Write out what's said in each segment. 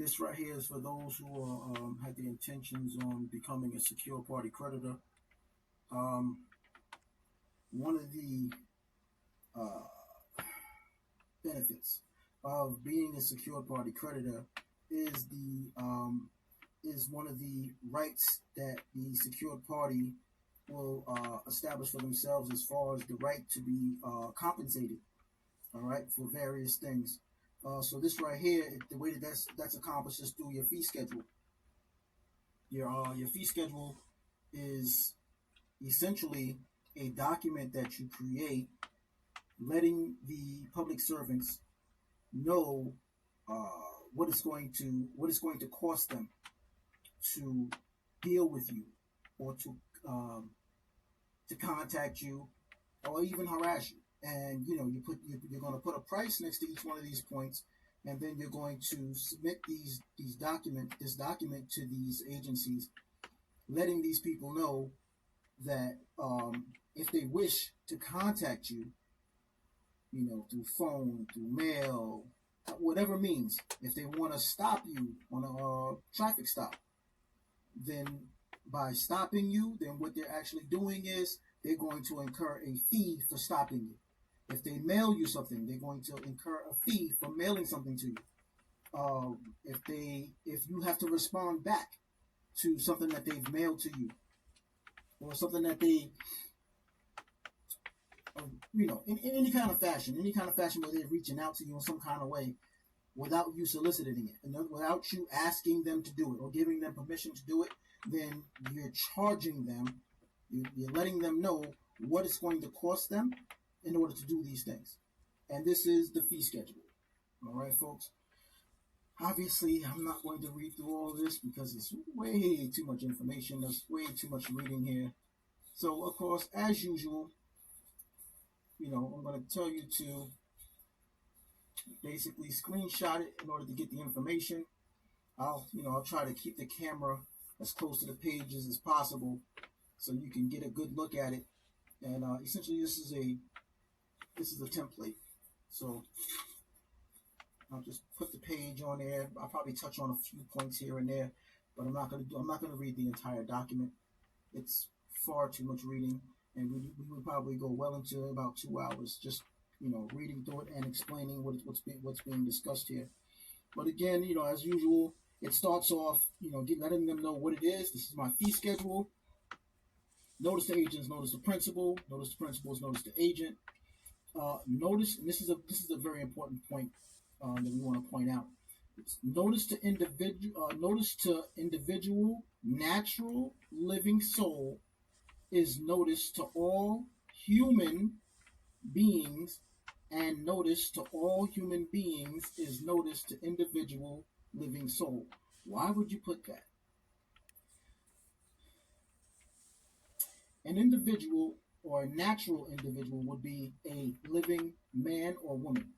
This right here is for those who are, had the intentions on becoming a secure party creditor. Um, One of the uh, benefits of being a secured party creditor is one of the rights that the secured party will establish for themselves, as far as the right to be compensated. All right, for various things. So this right here, the way that that's accomplished is through your fee schedule. Your fee schedule is essentially a document that you create, letting the public servants know what it's going to cost them to deal with you, or to contact you, or even harass you. And you're going to put a price next to each one of these points, and then you're going to submit this document to these agencies, letting these people know that if they wish to contact you, through phone, through mail, whatever means, if they want to stop you on a traffic stop, then by stopping you, then what they're actually doing is they're going to incur a fee for stopping you. If they mail you something, they're going to incur a fee for mailing something to you. If you have to respond back to something that they've mailed to you, or something that they, in any kind of fashion, where they're reaching out to you in some kind of way without you soliciting it, and without you asking them to do it or giving them permission to do it, then you're charging them. You're letting them know what it's going to cost them in order to do these things. And this is the fee schedule. All right, folks. Obviously, I'm not going to read through all of this because it's way too much information. There's way too much reading here. So, of course, as usual, I'm going to tell you to basically screenshot it in order to get the information. I'll try to keep the camera as close to the pages as possible so you can get a good look at it. And essentially, this is a template. So I'll just put the page on there. I'll probably touch on a few points here and there, but I'm not going to read the entire document. It's far too much reading, and we would probably go well into about 2 hours just reading through it and explaining what's being discussed here. But again, as usual, it starts off letting them know what it is. This is my fee schedule. Notice the agents, notice the principal, notice the principals, notice the agent. Notice, and this is a very important point that we want to point out. Notice to individual natural living soul is notice to all human beings, and notice to all human beings is notice to individual living soul. Why would you put that? An individual, or a natural individual, would be a living man or woman.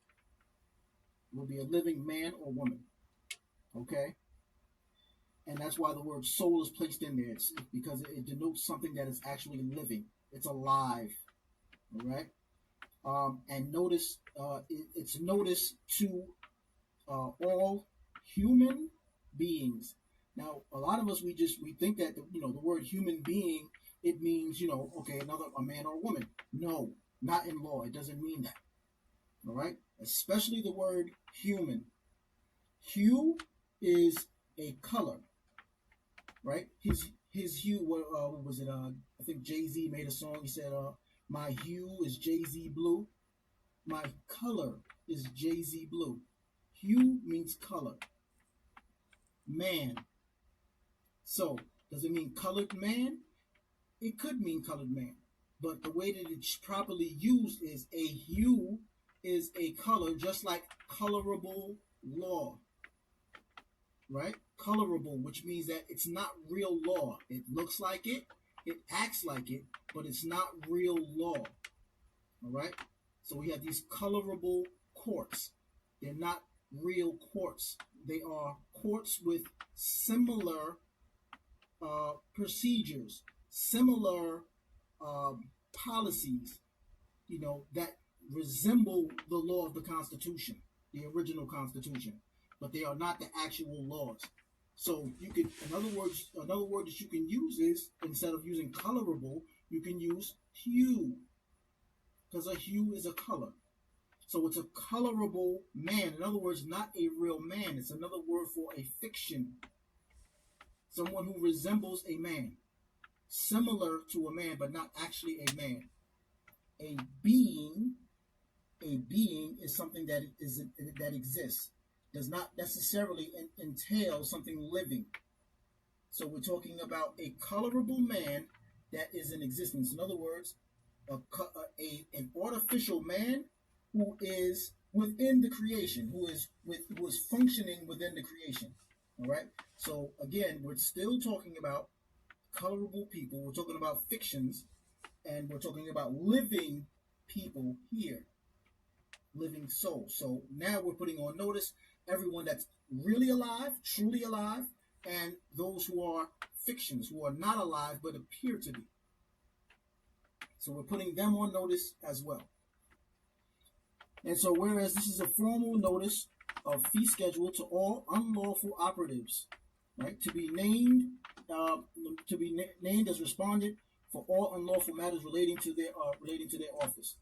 Would be a living man or woman. Okay? And that's why the word soul is placed in there. It's because it denotes something that is actually living. It's alive. All right? And notice, it's notice to all human beings. Now, a lot of us, we think that the word human being, it means a man or a woman. No, not in law. It doesn't mean that. All right, especially the word human. Hue is a color, right? His hue. What was it? I think Jay-Z made a song. He said, "My hue is Jay-Z blue. My color is Jay-Z blue." Hue means color. Man. So, does it mean colored man? It could mean colored man. But the way that it's properly used is a hue is a color, just like colorable law. Right? Colorable, which means that it's not real law. It looks like it acts like it, but it's not real law. All right? So we have these colorable courts. They're not real courts. They are courts with similar procedures, similar policies, that resemble the law of the Constitution, the original Constitution. but they are not the actual laws. So you can, another word that you can use is, instead of using colorable, you can use hue, because a hue is a color. So it's a colorable man. In other words, not a real man. It's another word for a fiction. Someone who resembles a man, similar to a man, but not actually a man. A being is something that exists. Does not necessarily entail something living. So we're talking about a colorable man that is in existence. In other words, an artificial man who is within the creation, who is functioning within the creation. All right. So again, we're still talking about colorable people. We're talking about fictions, and we're talking about living people here, living souls. So now we're putting on notice everyone that's really alive, truly alive, and those who are fictions, who are not alive but appear to be. So we're putting them on notice as well. And so, whereas this is a formal notice of fee schedule to all unlawful operatives, right, to be named as respondent for all unlawful matters relating to their office,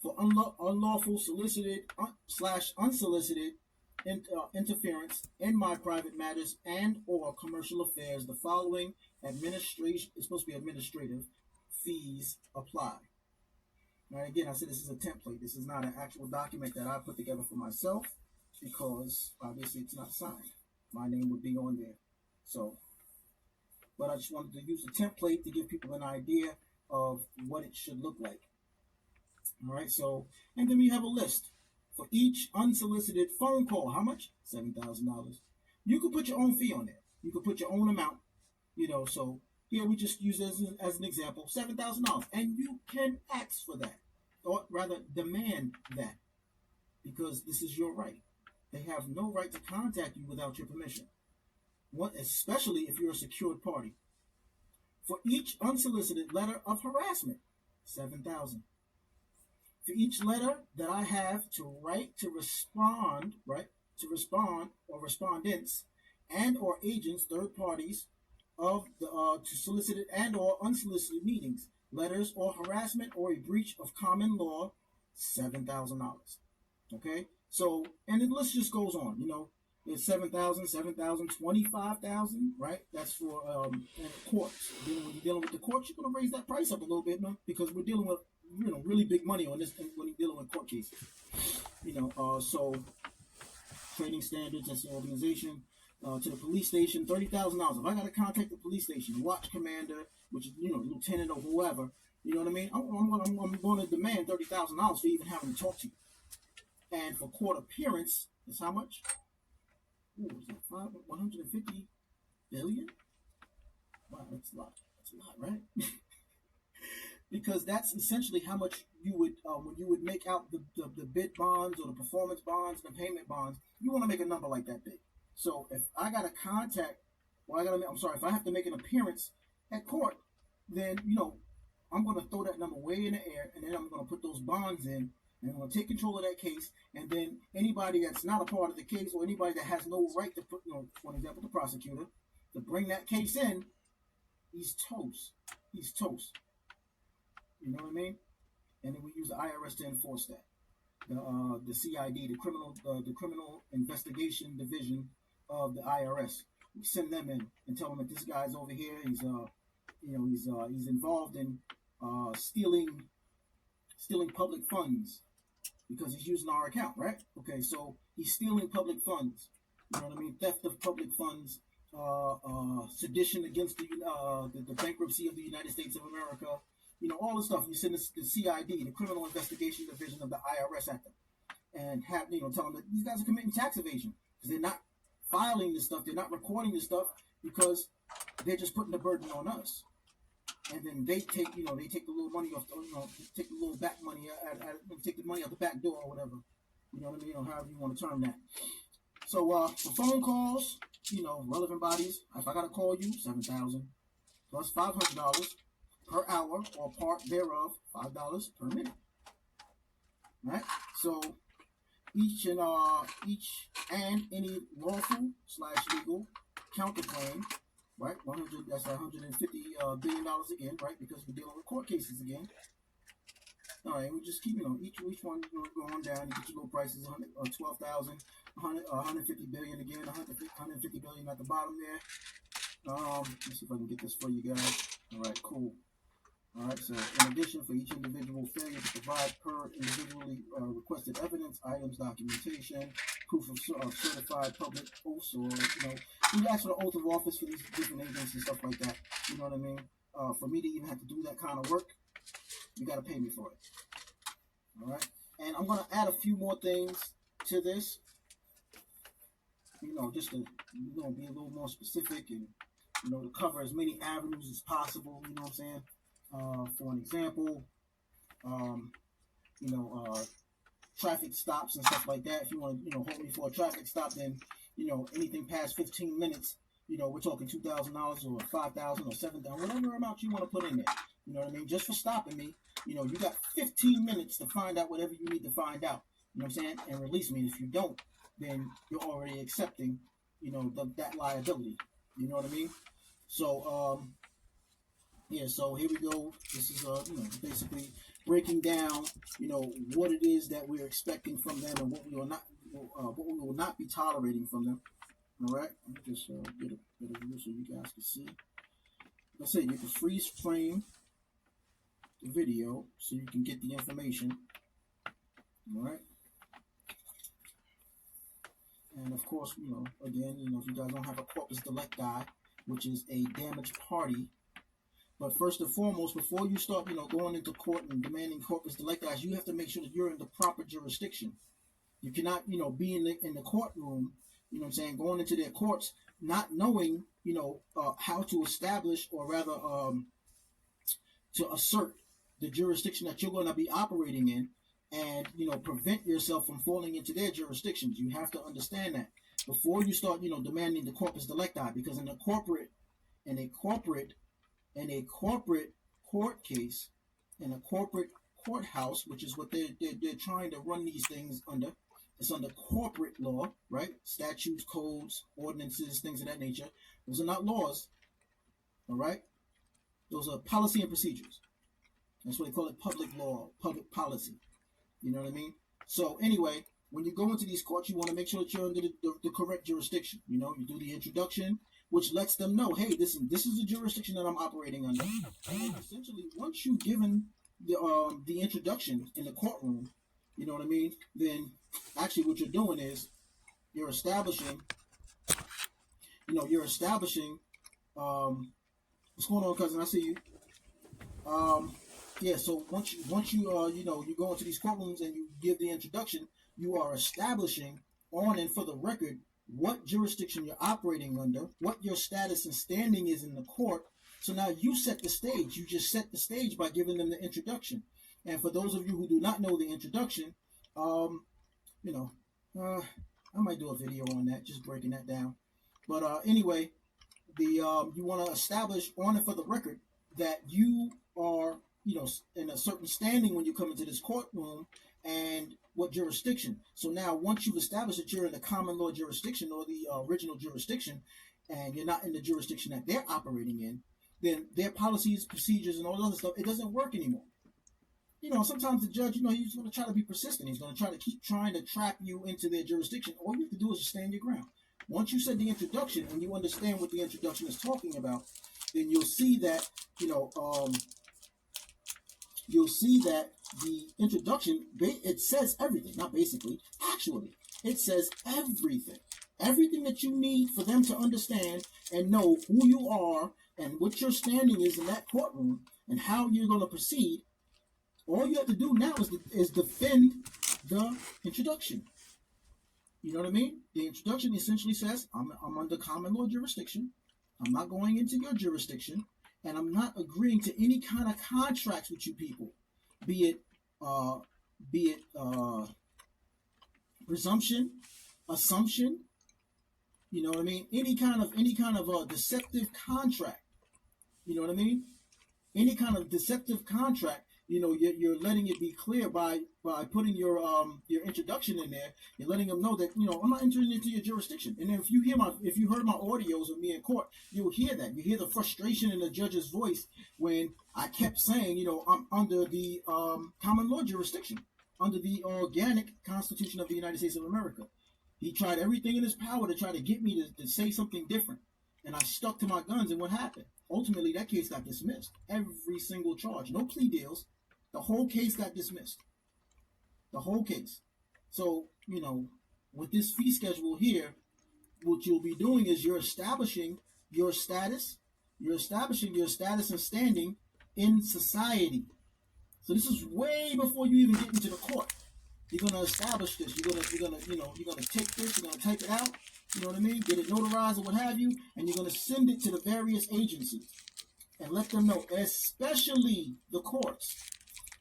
for unlawful solicited / unsolicited interference in my private matters and or commercial affairs, the following administration is supposed to be administrative fees apply. Now, again, I said this is a template. This is not an actual document that I put together for myself, because obviously it's not signed. My name would be on there. So, but I just wanted to use the template to give people an idea of what it should look like. All right. So, and then we have a list for each unsolicited phone call. How much? $7,000. You could put your own fee on there. You could put your own amount. So here we just use this as an example, $7,000, and you can ask for that, or rather demand that, because this is your right. They have no right to contact you without your permission, especially if you're a secured party. For each unsolicited letter of harassment, $7,000. For each letter that I have to write to respond, or respondents and or agents, third parties, of the to solicited and or unsolicited meetings, letters or harassment or a breach of common law, $7,000. Okay, so, and the list just goes on. It's 7,000, 7,000, 25,000, right? That's for courts. When you're dealing with the courts, you're gonna raise that price up a little bit, because we're dealing with really big money on this when you're dealing with court cases. So trading standards as an organization. To the police station, $30,000. If I got to contact the police station, watch commander, which is lieutenant or whoever, you know what I mean? I'm going to demand $30,000 for even having to talk to you. And for court appearance, it's how much? Ooh, is that 150 billion? Wow, that's a lot. That's a lot, right? Because that's essentially how much you would when you would make out the bid bonds or the performance bonds, the payment bonds. You want to make a number like that big. So if I got to if I have to make an appearance at court, then, I'm going to throw that number way in the air, and then I'm going to put those bonds in, and I'm going to take control of that case. And then anybody that's not a part of the case, or anybody that has no right to put, for example, the prosecutor, to bring that case in, he's toast. He's toast. You know what I mean? And then we use the IRS to enforce that. The CID, the criminal investigation division of the IRS. We send them in and tell them that this guy's over here. He's involved in stealing public funds, because he's using our account, right? Okay, so he's stealing public funds. You know what I mean? Theft of public funds, sedition against the bankruptcy of the United States of America. All the stuff. You send the CID, the Criminal Investigation Division of the IRS, at them, and have tell them that these guys are committing tax evasion, because they're not filing this stuff, they're not recording this stuff, because they're just putting the burden on us. And then they take the little money off, take the little back money, take the money out the back door or whatever. You know what I mean? Or however you want to term that. So for phone calls, relevant bodies, if I got to call you, $7,000 plus $500 per hour or part thereof, $5 per minute. Right? So each and any lawful/legal counterclaim, right? 100. That's $150 billion again, right? Because we're dealing with court cases again. All right, we just keep, each one going down. You get your low prices, 12,000, 150 billion again, 150 billion at the bottom there. Let's see if I can get this for you guys. All right, cool. All right, so in addition, for each individual failure to provide per individually requested evidence, items, documentation, proof of certified public oaths, or, we ask for the oath of office for these different agents and stuff like that. You know what I mean? For me to even have to do that kind of work, you got to pay me for it. All right, and I'm going to add a few more things to this, just to, be a little more specific and, to cover as many avenues as possible, you know what I'm saying? For an example, traffic stops and stuff like that. If you want to, hold me for a traffic stop, then, anything past 15 minutes, we're talking $2,000 or $5,000 or $7,000, whatever amount you want to put in there. You know what I mean? Just for stopping me, you got 15 minutes to find out whatever you need to find out. You know what I'm saying? And release me. If you don't, then you're already accepting, that liability. You know what I mean? So, so here we go. This is, basically breaking down, what it is that we're expecting from them and what we will not be tolerating from them. All right. Let me just get a view so you guys can see. Let's say you can freeze frame the video so you can get the information. All right. And of course, again, if you guys don't have a corpus delicti, which is a damaged party. But first and foremost, before you start, going into court and demanding corpus delicti, you have to make sure that you're in the proper jurisdiction. You cannot, be in the courtroom, going into their courts, not knowing, how to establish or rather to assert the jurisdiction that you're going to be operating in and, prevent yourself from falling into their jurisdictions. You have to understand that before you start, demanding the corpus delicti, because in a corporate court case, in a corporate courthouse, which is what they're trying to run these things under. It's under corporate law, right? Statutes, codes, ordinances, things of that nature. Those are not laws, all right? Those are policy and procedures. That's what they call it, public law, public policy. You know what I mean? So anyway, when you go into these courts, you want to make sure that you're under the correct jurisdiction. You do the introduction, which lets them know, hey, this is the jurisdiction that I'm operating under. And essentially, once you've given the introduction in the courtroom, you know what I mean, then actually what you're doing is you're establishing, what's going on, cousin? I see you. So once you you go into these courtrooms and you give the introduction, you are establishing on and for the record what jurisdiction you're operating under, what your status and standing is in the court. So now you set the stage. You just set the stage by giving them the introduction. And for those of you who do not know the introduction, I might do a video on that, just breaking that down. But anyway, you want to establish on and for the record that you are, in a certain standing when you come into this courtroom and what jurisdiction. So now once you've established that you're in the common law jurisdiction or the original jurisdiction and you're not in the jurisdiction that they're operating in, then their policies, procedures, and all the other stuff, it doesn't work anymore. Sometimes the judge, he's going to try to be persistent. He's going to try to keep trying to trap you into their jurisdiction. All you have to do is just stand your ground. Once you said the introduction and you understand what the introduction is talking about, then you'll see that, the introduction, it says everything, not basically, actually, it says everything. Everything that you need for them to understand and know who you are and what your standing is in that courtroom and how you're going to proceed. All you have to do now is defend the introduction. You know what I mean? The introduction essentially says, I'm under common law jurisdiction. I'm not going into your jurisdiction. And I'm not agreeing to any kind of contracts with you people. Be it presumption, assumption, you know what I mean? Any kind of deceptive contract. You know what I mean? Any kind of deceptive contract you're letting it be clear by putting your introduction in there. You're letting them know that I'm not entering into your jurisdiction. And if you heard my audios of me in court, you'll hear that. You hear the frustration in the judge's voice when I kept saying, I'm under the common law jurisdiction, under the organic Constitution of the United States of America. He tried everything in his power to try to get me to say something different. And I stuck to my guns, and what happened? Ultimately, that case got dismissed. Every single charge. No plea deals. The whole case got dismissed. The whole case. So, with this fee schedule here, what you'll be doing is you're establishing your status. You're establishing your status and standing in society. So this is way before you even get into the court. You're gonna establish this. You're gonna take this. You're gonna type it out. You know what I mean? Get it notarized or what have you, and you're gonna send it to the various agencies and let them know, especially the courts,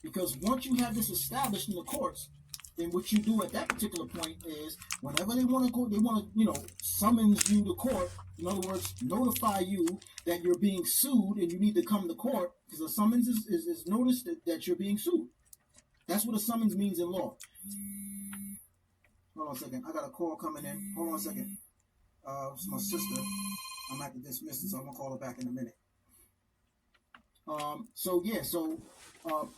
because once you have this established in the courts, then what you do at that particular point is, whenever they want to go, they want to summons you to court. In other words, notify you that you're being sued and you need to come to court, because a summons is notice that you're being sued. That's what a summons means in law. Hold on a second. I got a call coming in. Hold on a second. It's my sister. I'm at the dismiss it, so I'm going to call her back in a minute. The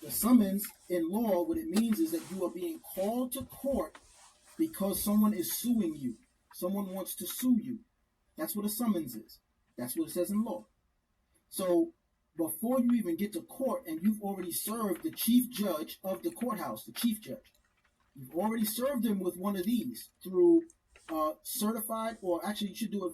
summons in law, what it means is that you are being called to court because someone is suing you. Someone wants to sue you. That's what a summons is. That's what it says in law. So before you even get to court and you've already served the chief judge of the courthouse, the chief judge, you've already served him with one of these through certified, or actually you should do it